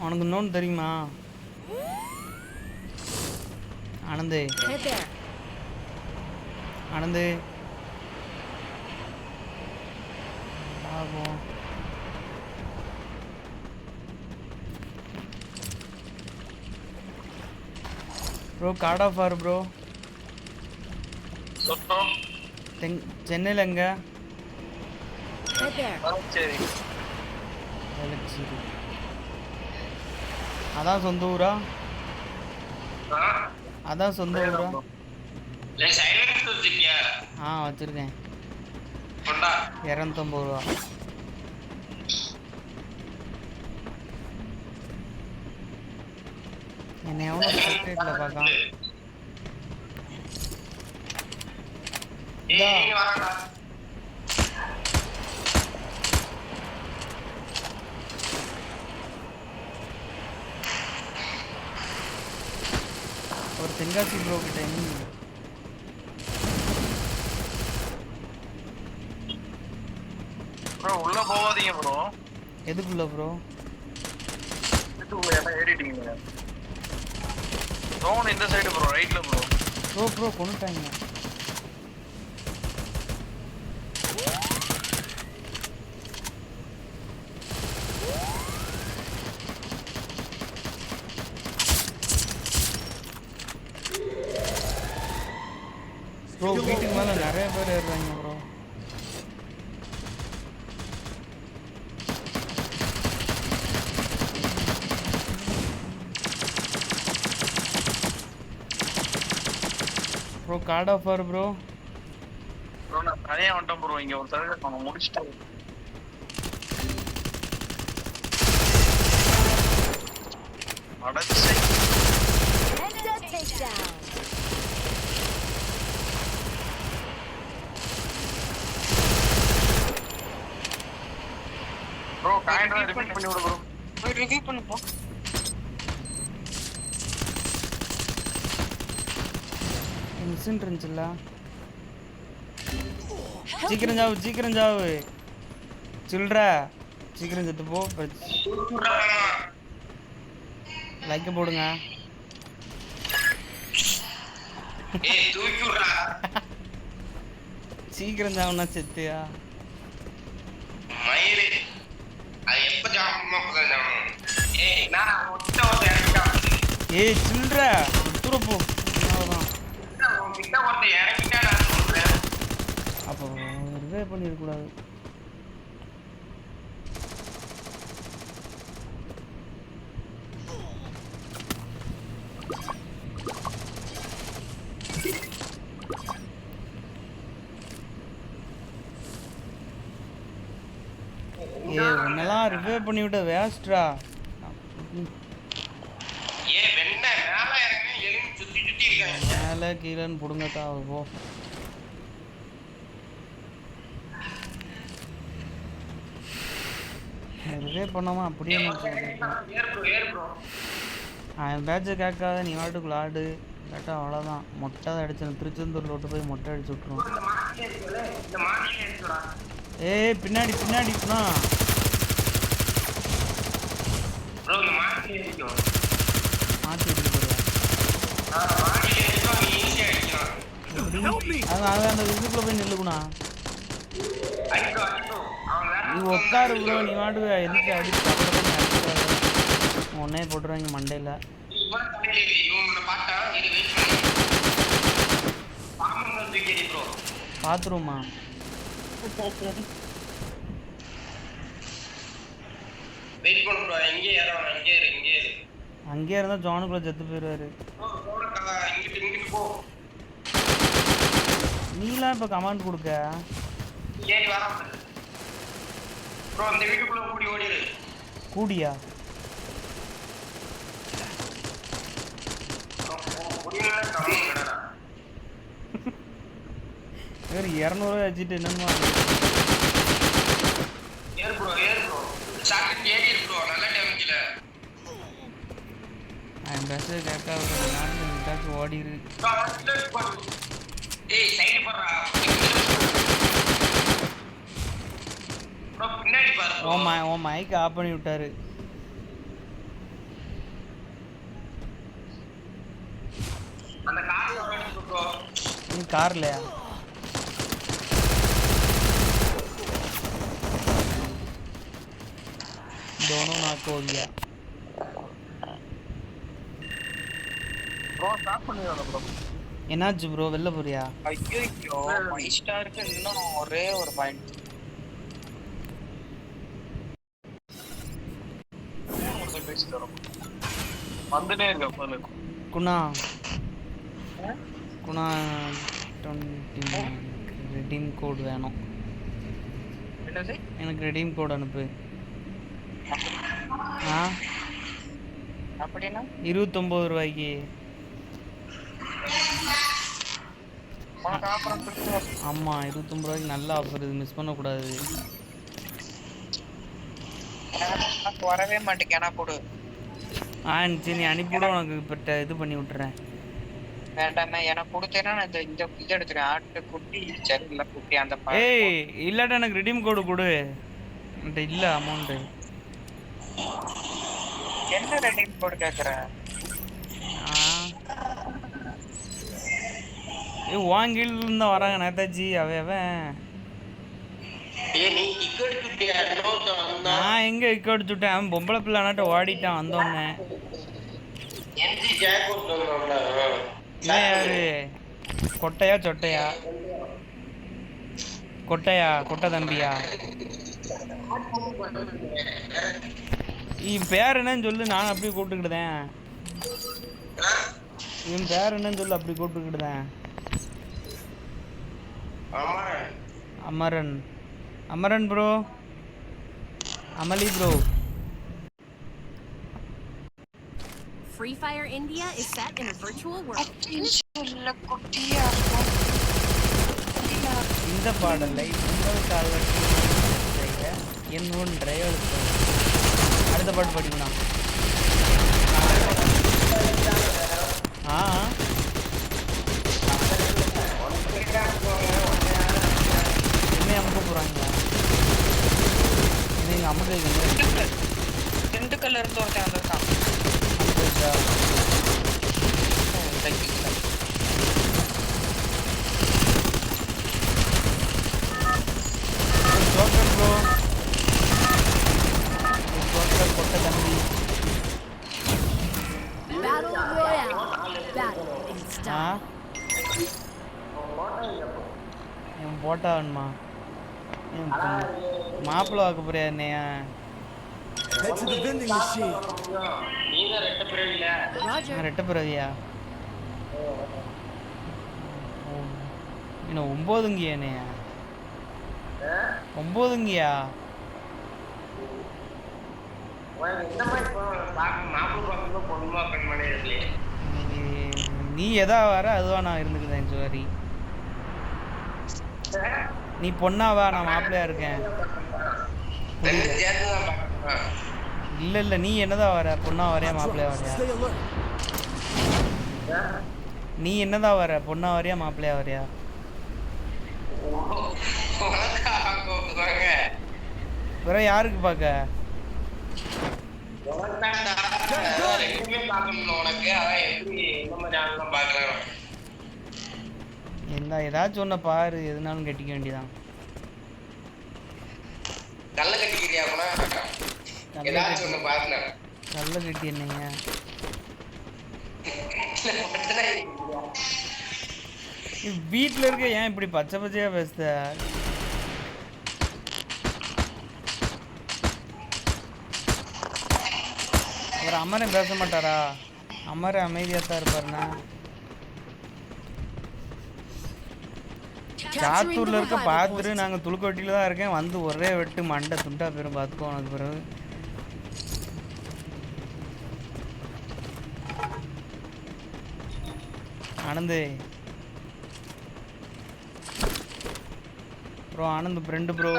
உனக்கு இன்னொன்று தெரியுமா ஆனந்து? ஆனந்து ஆகும். ப்ரோ கார்ட் ஆஃப் ஆர் ப்ரோ. சென்னையில் எங்க? சரி வேளச்சேரி. அதான் சொந்த ஊரா? அதான் சொந்த ஊரா? வச்சிருக்கேன். 250 ரூபா. என்னை எவ்வளோ செக்ரேட்டில் பார்க்கலாம். ஒரு தென்காசி ப்ரோ கிட்ட ப்ரோ உள்ள போவாதீங்க ப்ரோ. எதுக்குள்ள ப்ரோ? இதுக்குள்ள எல்லாம் ஏறிட்டீங்க. டவுன் இந்த சைடு ப்ரோ, ரைட்ல ப்ரோ. ப்ரோ கொண்டுட்டாங்க. ப்ரோ வீட்டுக்கு மேலே நிறைய பேர் ஏறுறாங்க bro. Bro card offer bro. Bro நான் தனியாக வந்துட்டேன் ப்ரோ. இங்கே ஒரு தடவை நம்ம முடிச்சுட்டு அடைச்சு ப்ரோ காயின்ல ரிப்பீட் பண்ணி விடு ப்ரோ. போய் ரிப்பீட் பண்ணு ப்ரோ. மிஷின் இருந்துச்சுல்ல. சீக்கிரம் ஜாவு சில்ற. சீக்கிரம் செத்து போ. லைக் போடுங்க. சீக்கிரம் ஜாவுனா செத்தியா? சில்ற துறப்போ. அப்போ ரிவே பண்ணிடக்கூடாது. உன்னெல்லாம் ரிவே பண்ணி விட்ட வேஸ்ட்ரா. மேலே கீழேன்னு பிடுங்கத்தா போ. ரிவே பண்ணாமல் அப்படியே அவன் பேட்சை கேட்காத நீ வாட்டுக்குள்ள ஆடு. கேட்டால் அவ்வளோதான். மொட்டை தான் அடிச்சு திருச்செந்தூரில் விட்டு போய் மொட்டை அடிச்சு விட்ருவோம். பின்னாடி மாற்றி எடுத்து அது அந்த இதுக்குள்ள போய் நில்லுக்குண்ணா. நீ உட்காரு ப்ரோ. நீ வாட்டு எதுக்கு அடிச்சு ஒன்னே போட்டுருவாங்க மண்டையில். பாத்ரூமா? அங்கே இருந்தா ஜானுக்குள்ள செத்து போயிடுவாரு. நீலாம் இப்ப கமாண்ட் கொடுக்க கூடியா? வேறு 200 வச்சுட்டு என்னமோ ஓடிரு. உன் மைக் ஆஃப் பண்ணி விட்டாரு. நீ கார்லையா? दोनों नाक हो गया ப்ரோ ஸ்டாப் பண்ணிடுங்க ப்ரோ. என்னாச்சு ப்ரோ? வெளில போறியா? ஐயோ 5 ஸ்டாருக்கு இன்னும் ஒரே ஒரு பாயிண்ட். பேசிட்டு வரோம். வந்துட்டே இருக்க போல. குணா குணா 20 ரெடீம் கோட் வேணும். என்னது? எனக்கு ரெடீம் கோட் அனுப்பு. ஆ அப்படின்னா 29 ரூபாய்க்கு. உனக்கு அப்புறம் ஆமாம் 29 ரூபாய்க்கு நல்ல ஆஃபர், இது மிஸ் பண்ணக்கூடாது. எனக்கு வரவே மாட்டேங்க கொடு. சரி நீ அனுப்பிவிட, உனக்கு இப்போ இது பண்ணி விட்டுறேன். வேண்டாமே, எனக்கு கொடுத்தேன்னா நான் இந்த இது எடுத்துறேன். ஆட்டு குட்டி சரி இல்லை குட்டி அந்த ஏய் இல்லாட்டா எனக்கு ரெடீம் கோடு கொடு, என்கிட்ட இல்லை அமௌண்ட்டு. என்ன ரெடீம் கோடு கேட்குறேன்? வாங்கிட்டு தான் வராங்க நேதாஜி. அவன் நான் எங்க இக்க அடிச்சுட்டேன். அவன் பொம்பளை பிள்ளைனாட்ட ஓடிட்டான். வந்தோடனே இவன் யாரு? கொட்டையா சொட்டையா? கொட்டையா? கொட்டை தம்பியா? இவன் பேர் என்னன்னு சொல்லு, நான் அப்படியே கூப்பிட்டுக்கிட்டேன். இவன் பேர் என்னன்னு சொல்லு, அப்படி கூப்பிட்டுக்கிட்டேன். Amaran. Amaran bro, Amali bro. Free Fire India is set in a virtual world. இந்த பாடலை உங்களுக்காக என் ஒன்றை எழுத்து. அடுத்த பாட்டு படிக்கணும். என்ன அமுக்க போறாங்க? என்ன அமுக்க திண்டுக்கல்ல இருந்து ஒருத்தன் வந்திருக்கான். கொட்டை தம்பி. Battle Royale. Battle in style. என் போட்டா வேணுமா? மாப்பிள்ளை வாக்க போறியா என்னைய? ரெட்ட பிறவியா? என்ன 9ங்கியா? என்னைய 9ங்கியா? நீ எதா வர அதுவா நான் இருந்துக்குதேன். சரி நீ பொண்ணாவா, நான் மாப்பிள்ளையா இருக்கேன். இல்ல இல்ல, நீ என்னதான் வர? பொண்ணா வரையா மாப்பிள்ளையா வரையா? நீ என்னதான் வர? பொண்ணா வரையா மாப்பிள்ளையா வரையா? வேற யாருக்கு பார்க்க? என்ன ஏதாச்சும் ஒன்ன பாரு, எதுனாலும் கட்டிக்க வேண்டியதான். கல்ல கட்டிக்கிறியா? நல்ல கட்டி என்னங்க? வீட்டில் இருக்க ஏன் இப்படி பச்சை பச்சையா பேசுத? அவர் அமரன் பேச மாட்டாரா? அமரன் அமைதியாக தான் இருப்பாருண்ணா. சாத்தூரில் இருக்க பார்த்துட்டு நாங்கள் துளுக்கொட்டியில் தான் இருக்கேன். வந்து ஒரே வெட்டு மண்டை துண்டா பேரும் பார்த்துக்கோ. உனக்கு பிறகு Anand bro, Anand friend bro.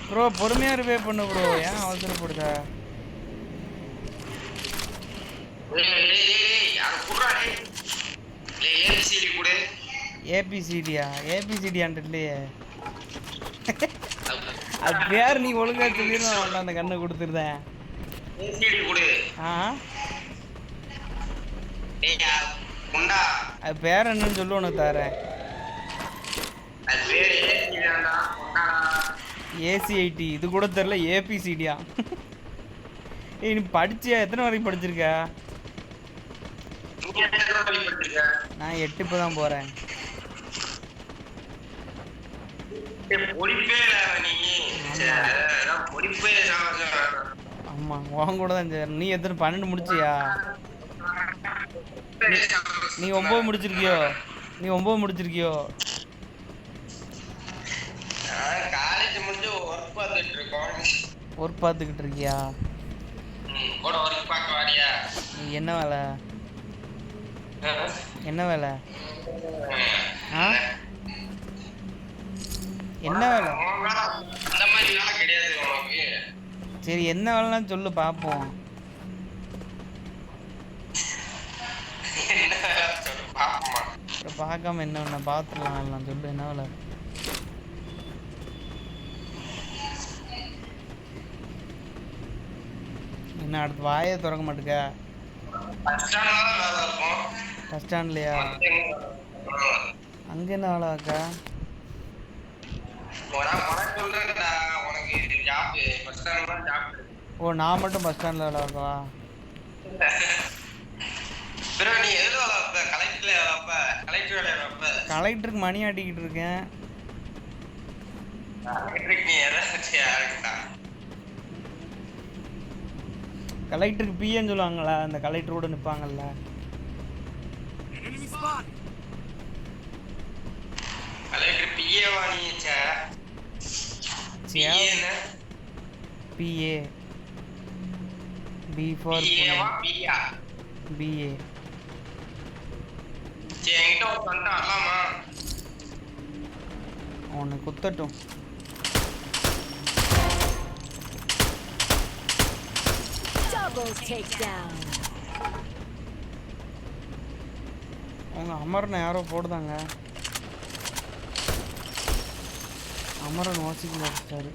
Bro பொறுமையாக ரிவே பண்ணு ப்ரோ, ஏன் அவசரப்படுதா? ஏபிசிடியா ஏபிசிடியான்ட்டு இல்லையே அது பேர் நீ ஒழுங்கா சொல்லிடுவேன் அந்த கண்ணை கொடுத்துருந்தேன் ஆ அது பேர் என்னன்னு சொல்லு உனக்கு தரேன் ஏசிஐடி இது கூட தெரியல ஏபிசிடியா ஏய் நீ படிச்சியா எத்தனை வரைக்கும் படிச்சிருக்க நான் 8 இப்போ தான் போகிறேன் ஆமாம் உன் கூட தான் சரி நீ எத்தனை 12 முடிச்சியா நீ 9 முடிச்சிருக்கியோ நீ 9 முடிச்சிருக்கியோ ஒர்க் பார்த்துக்கிட்டு இருக்கியா நீ என்ன வேலை என்ன வேலை ஆ என்ன வேலை சரி என்ன வேலைன்னு சொல்லு பார்ப்போம் பார்க்காம என்ன வேணா பார்த்துடலாம் சொல்லு என்ன வேலை என்ன அடுத்து வாயே திறக்க மாட்டேங்க பஸ் ஸ்டாண்ட்லையா அங்கே என்ன வேலை அக்கா ஓ நான் மட்டும் பஸ் ஸ்டாண்டில் வேலை இருக்கவா கலெக்டருக்கு மணி ஆட்டிக்கிட்டு இருக்கேன் கலெக்டருக்கு பிஏன்னு சொல்லுவாங்களா அந்த கலெக்டரோட நிற்பாங்கல்ல பிஏ பி ஃபார் பிஏ அவனை குத்தட்டும் அவங்க அமரனை யாரோ போடுதாங்க அமரன் வாசிக்கல வச்சிட்டாரு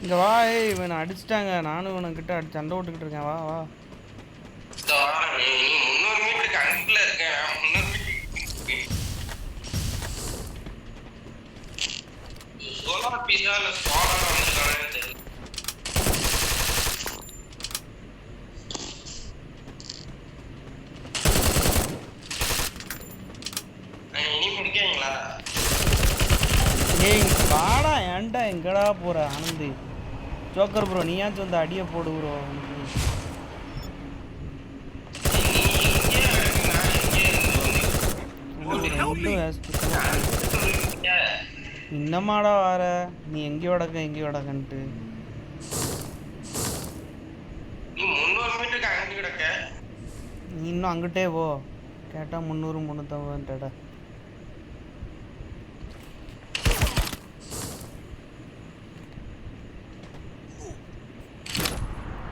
இங்க வா ஏய் இவனை அடிச்சிட்டாங்க நானும் இவனுக்கிட்ட சண்டை விட்டுக்கிட்டு இருக்கேன் வா வா ஏய் வாடா ஏன்டா எங்கடா போற ஆனந்தி ஜோக்கர் ப்ரோ நீயாச்சும் வந்து அடியை போடு ப்ரோ இன்னமாடா வார நீ எங்கே வடக்கன்ட்டு நீ இன்னும் அங்கிட்டே போ கேட்டா 300 350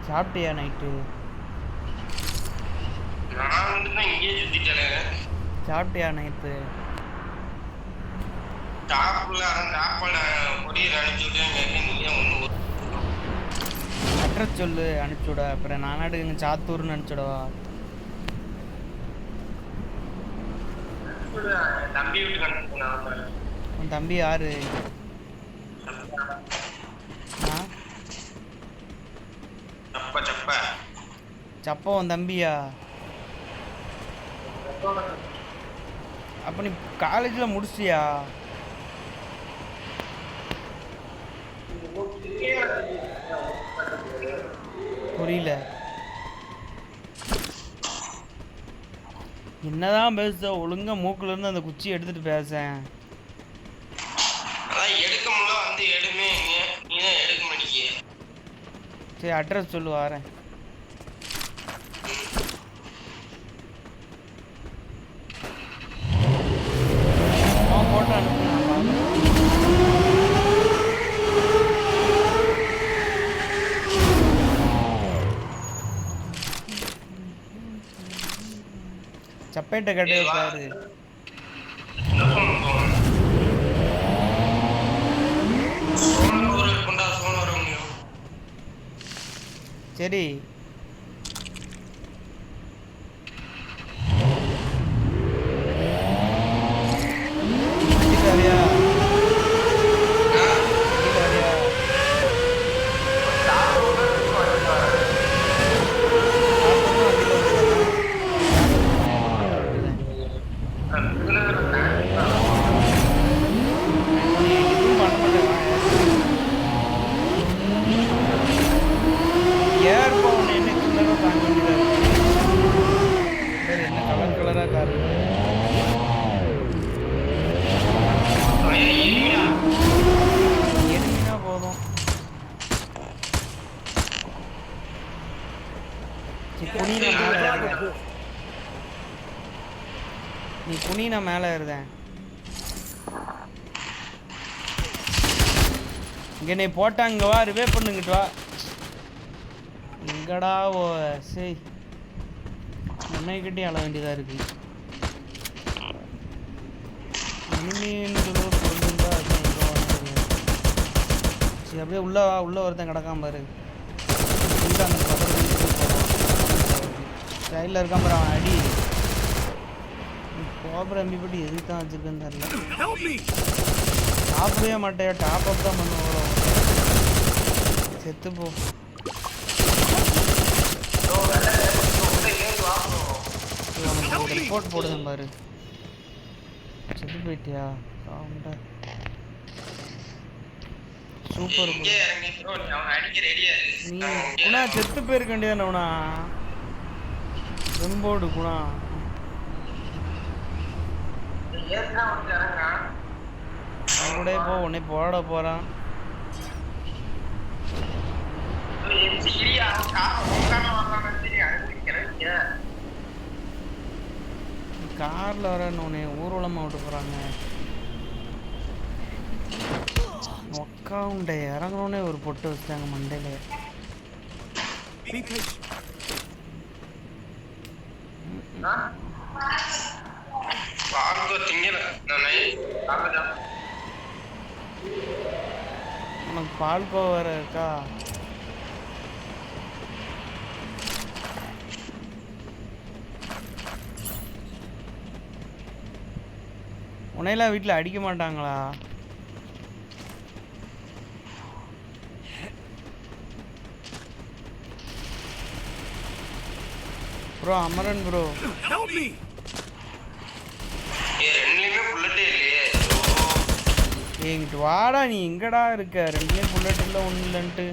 சாப்பிட்டியா நைட்டு சாப்பிட்டியா நைட்டு அட்ரஸ் சொல்லு அனுப்பிச்சுட அப்புறம் நானாடு எங்க சாத்தூர்னு அனுப்பிச்சுடவா உன் தம்பி யாரு சப்பா உன் தம்பியா அப்ப நீ காலேஜில் முடிச்சியா புரியல. என்னதான் பேச, ஒழுங்கா மூக்குல இருந்து அந்த குச்சி எடுத்துட்டு பேசேன். எடுக்க முடியல வந்து எடுமே, நீ தான் எடுக்க மாட்டீங்க. சரி அட்ரஸ் சொல்லு வரேன். போட்டோ அனுப்புனா சப்பேட்டை கட்டு பாரு. சரி நீ புனினா மேலே இருந்தேன். இங்கே நீ போட்டாங்க வா, ரிவே பண்ணுங்கிட்டு வா. எங்கடா ஓ சரி முன்னைக்கிட்டே அழ வேண்டியதாக இருக்கு. இனிமேன்னு பொருளுந்தா அது எங்கே வாங்க. சரி அப்படியே உள்ள ஒருத்தன் கிடக்காம பாரு. சைடில் இருக்கான் பாரு, அவன் அடி. கோபுரம் எம்பிப்பட்டு எதுக்கு தான் வச்சுருக்குன்னு தெரியல. சாப்பிடவே மாட்டேன், டாப் அப் தான் பண்ணுவோம். செத்து போ. ரிப்போர்ட் போடுதும் பாரு. செத்து போயிட்டியா? சூப்பர். நீ குணா செத்து போயிருக்க வேண்டியதானே வெம்போடு குணா. கூட போ, உன்னை போட போறான். கார்ல வரன்னு ஊர்வலமா விட்டு போறாங்க. உக்காவுண்டே இறங்கணுன்னே ஒரு பொட்டு வச்சுட்டாங்க மண்டையில. உனக்கு பால்கோவா வேற இருக்கா? உன்னையெல்லாம் வீட்டில் அடிக்க மாட்டாங்களா? ப்ரோ அமரன் ப்ரோ எங்கிட்டு வாடா. நீ எங்கடா இருக்க? ரெண்டுலேயும் புல்லட் இல்லை, ஒன்றும் இல்லைன்ட்டு.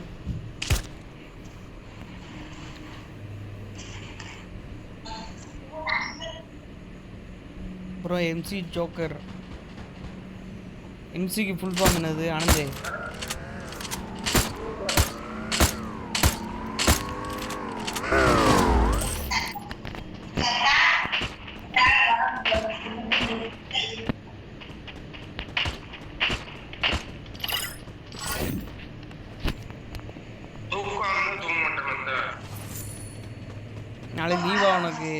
Bro MC joker. எம்சிக்கு ஃபுல் ஃபார்ம் என்னது ஆனந்தே? நாளைக்கு லீவா உனக்கு?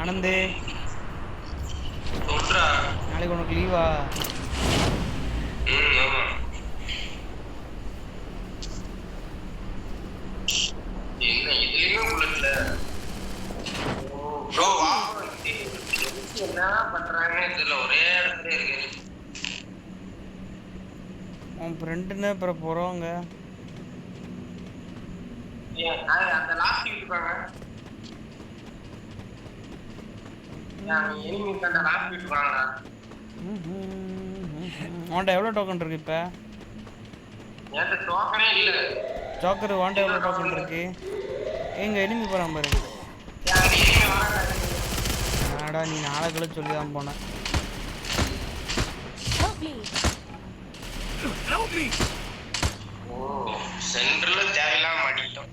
ஆனந்தே நாளைக்கு உனக்கு லீவா? என்ன பண்றாங்கன்னு தெரியல, ஒரே இடத்துல இருக்கு. உன் ஃப்ரெண்டுன்னு அப்புறம் போகிறவங்க அந்த லாஸ்ட் இருக்காங்க, எனிமீஸ் அந்த லாஸ்ட் இருக்காங்கடா. உன்ட்ட எவ்வளோ டோக்கன் இருக்கு இப்போ? என்கிட்ட டோக்கனே இல்ல. ஜோக்கர் உன்ட்ட எவ்வளோ டோக்கன் இருக்கு? எங்க எனிமி போகிறான் பாரு. என்னடா நீ நாளை கழிச்சு சொல்லி தான் போனேன். ஓ சென்டர்ல தேவையில்லாம மாட்டிட்டோம்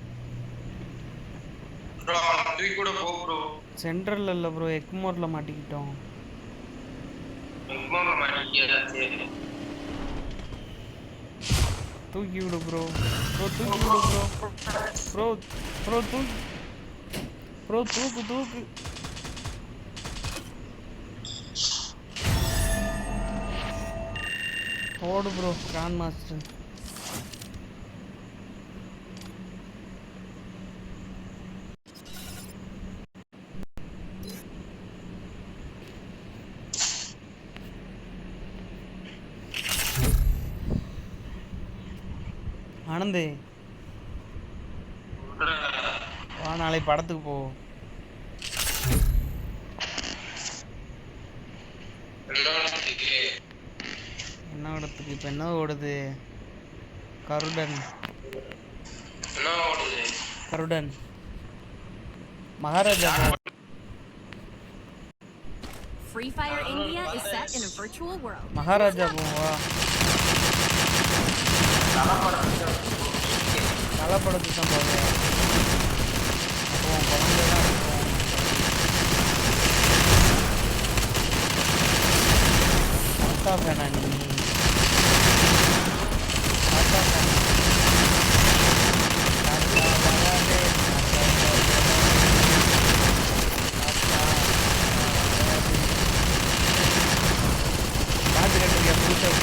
ப்ரோ. தூக்கி கூட போ ப்ரோ. சென்ட்ரலில் இல்லை ப்ரோ, எக்மோரில் மாட்டிக்கிட்டோம். எக்மோர்ல மாட்டிக்கிட்டா? சரி தூக்கி விடு ப்ரோ. ப்ரோ தூக்கி விடு ப்ரோ. ப்ரோ ப்ரோ தூக்கி ப்ரோ தூக்கு தூக்கு. ஓடு ப்ரோ கிராண்ட் மாஸ்டர். ஆனந்தி வா, நாளைக்கு படத்துக்கு போ. என்ன படத்துக்கு? இப்போ என்ன ஓடுது? கருடன். என்ன ஓடுது? கருடன் Maharaja. Free Fire India is set in a virtual world. Maharaja போவா. கலப்படத்துக்கு தான் போவேன். அப்போ குழந்தைலாம் இருக்கும். தாத்தா ஃபேனா நீ? தாத்தா ஃபேனா? தாத்தா வராதே, பாட்டு கட்டுறியா புதுசாக?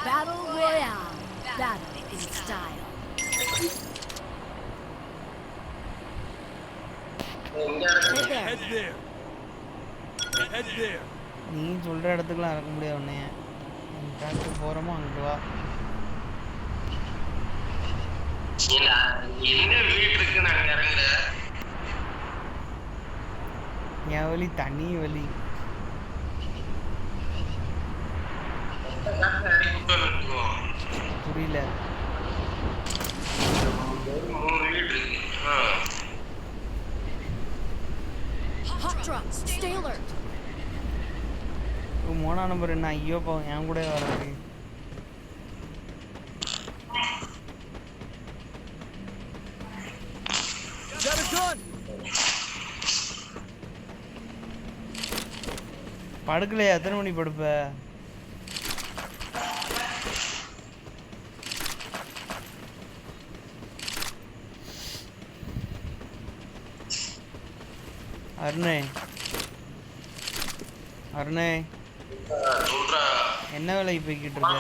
Battle Royale. Battle in style. Head there. Head there. நீ சொல்கிற இடத்துக்குலாம் இறக்க முடியாது உன்னைய. காட்டு போகிறோமோ அங்கிட்டு வா. என்ன வீடு இருக்கு நாங்க இறங்குற? என் வழி தனி வழி. புரியல. 3 வீடு இருக்கு. Hot drops. Stay alert. Mona number என்ன? ஐயோ பாவம், என் கூட வராது. படுக்கலையா? எத்தனை மணி படுப்ப? அருணே அருணே என்ன வேலைக்கு போய்கிட்டு இருக்க?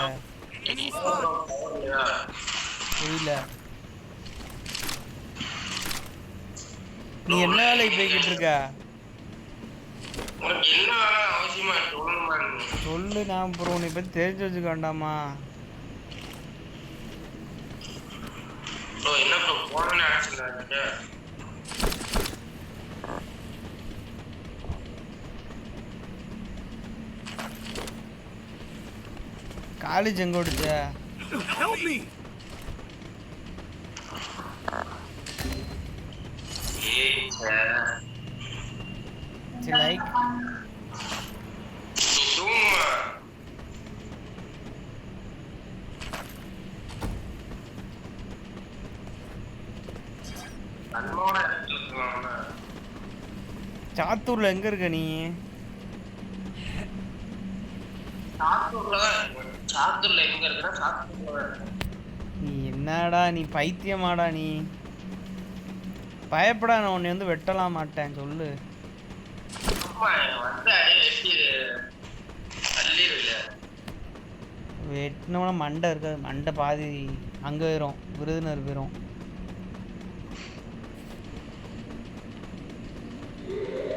புரியல. நீ என்ன வேலைக்கு போய்கிட்டு இருக்க? சொல்லு. நான் அப்புறம் உன்னை பற்றி தெரிஞ்சு வச்சுக்க வேண்டாமா? காலேஜ் எங்க ஓடிச்ச? லைக் சாத்தூர்ல எங்க இருக்க நீ? நீ என்னடா நீ பைத்தியமாடா நீ? பயப்படா, நான் உன்னை வந்து வெட்டலாம் மாட்டேன். சொல்லு. வெட்டினோம்னா மண்டை இருக்காது, மண்டை பாதி அங்கே போயிடும், விருதுநர் போயிடும்.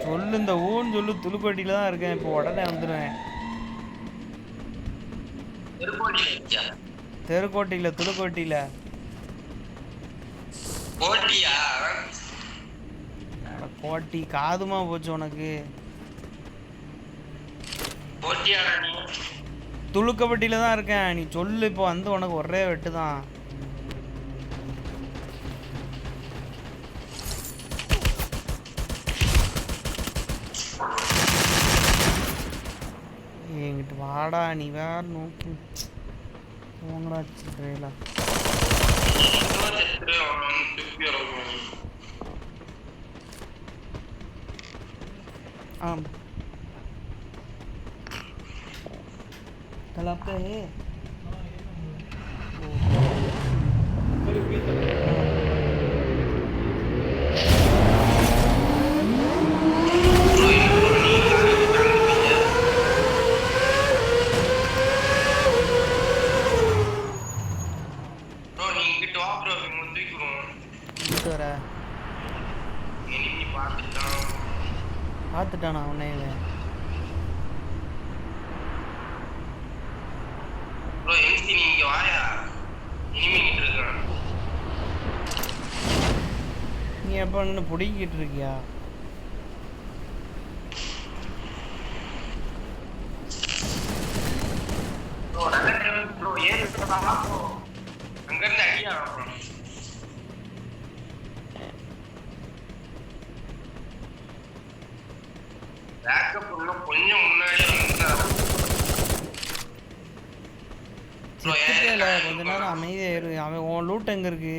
சொல்லு, இந்த ஊன்னு சொல்லு, துளுக்கோட்டியில் தான் இருக்கேன், இப்போ உடனே வந்துடுவேன். தெருக்கோட்டியில் துளுக்கோட்டியில். கோட்டி காதுமா போச்சு உனக்கு. துளுக்கப்பட்டியில தான் இருக்கேன், நீ சொல்லு. இப்போ வந்து உனக்கு ஒரே வெட்டு தான். என்கிட்ட வாடா, நீ வேற நோக்கு போங்கடா சிட்ரேலா. ஆம் कल आपका है பார்த்துட்டானா உன்னை? நீ எப்போ நின்று பிடிக்கிட்டு இருக்கியா? கொஞ்சம் முன்னாடி கொஞ்ச நேரம் அமைதியா இரு. அவன் உன் லூட் எங்க இருக்கு?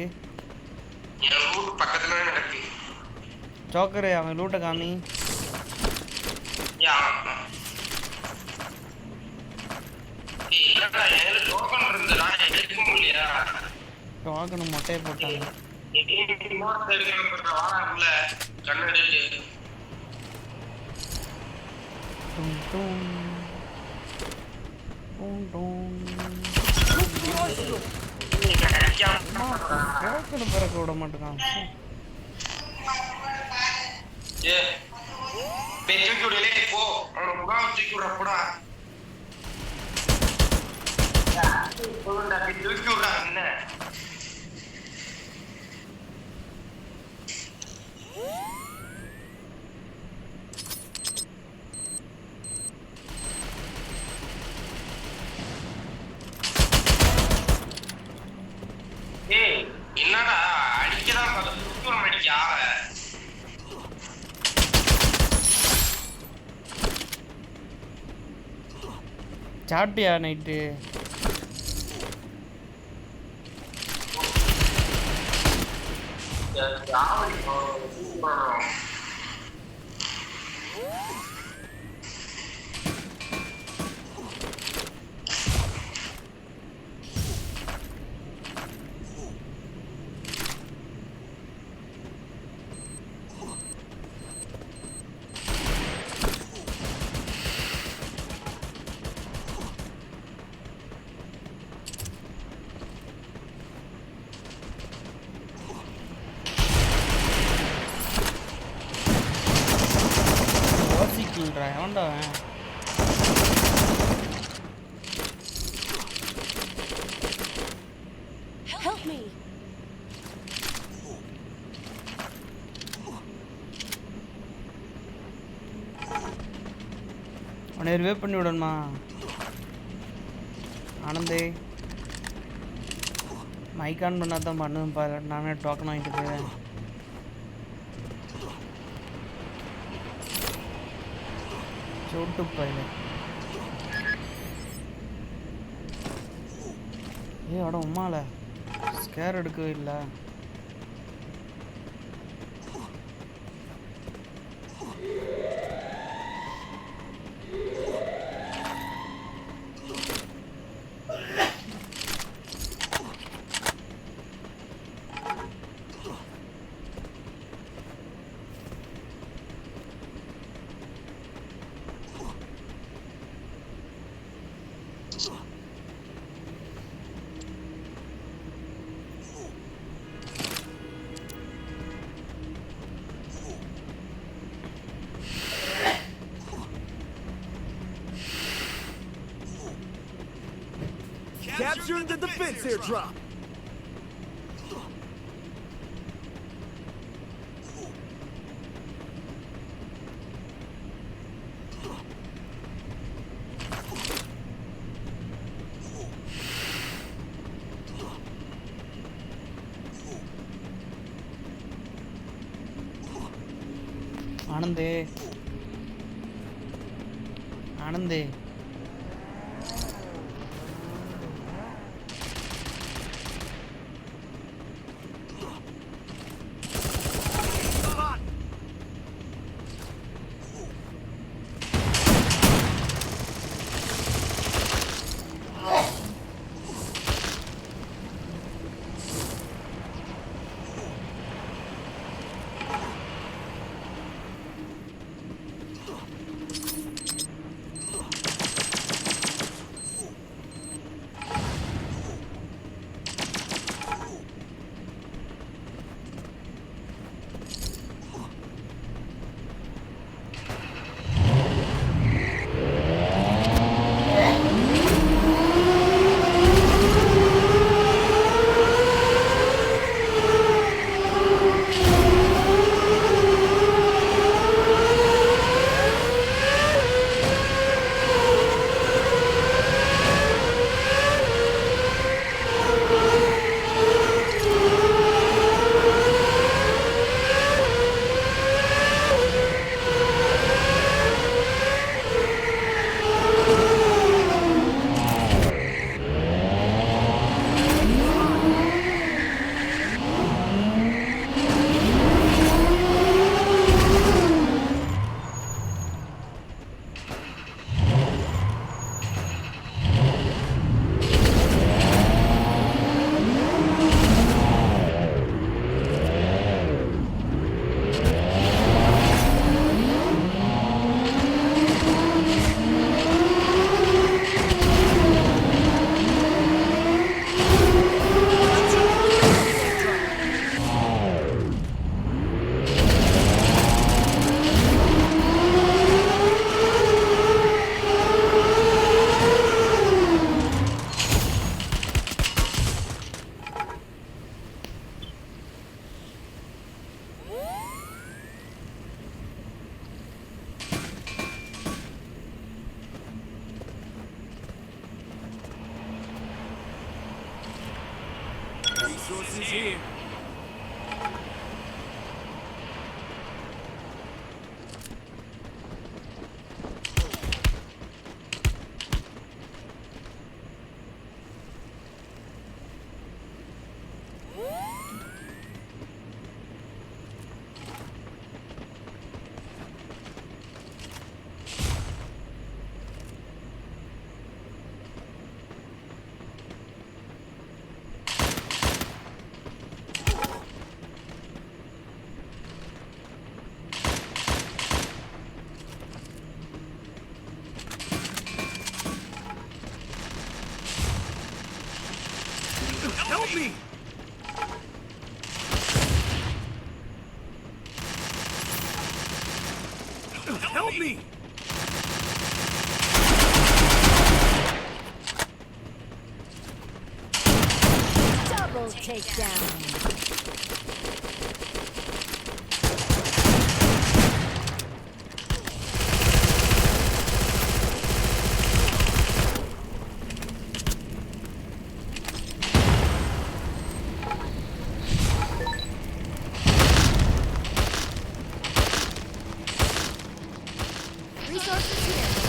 என் லூட் பக்கத்துல தான் இருக்கு. ஜோக்கர், அவன் லூட்டை காமி. டோக்கன் மொட்டையை போட்டாங்க. பிறக்க விட மாட்டேங்கான். என்னடா அடிக்கதான் அடிக்க ஆள சாப்பிட்டியா நைட்டு? எவன்டா Help me. உன்னை ரிவைவ் பண்ணி விடணுமா ஆனந்தே? மைக் ஆன் பண்ணால் தான் பண்ணுவேன் பாரு. நானே டோக்கன் வாங்கிட்டு போயிடுவேன். சோட்டு பையன். அட உம்மால ஸ்கேர் எடுக்கவே இல்லை. Capturing the defense airdrop. ஆனந்தே ஆனந்தே Resources here. Help me! Help me! Double takedown. Resources here.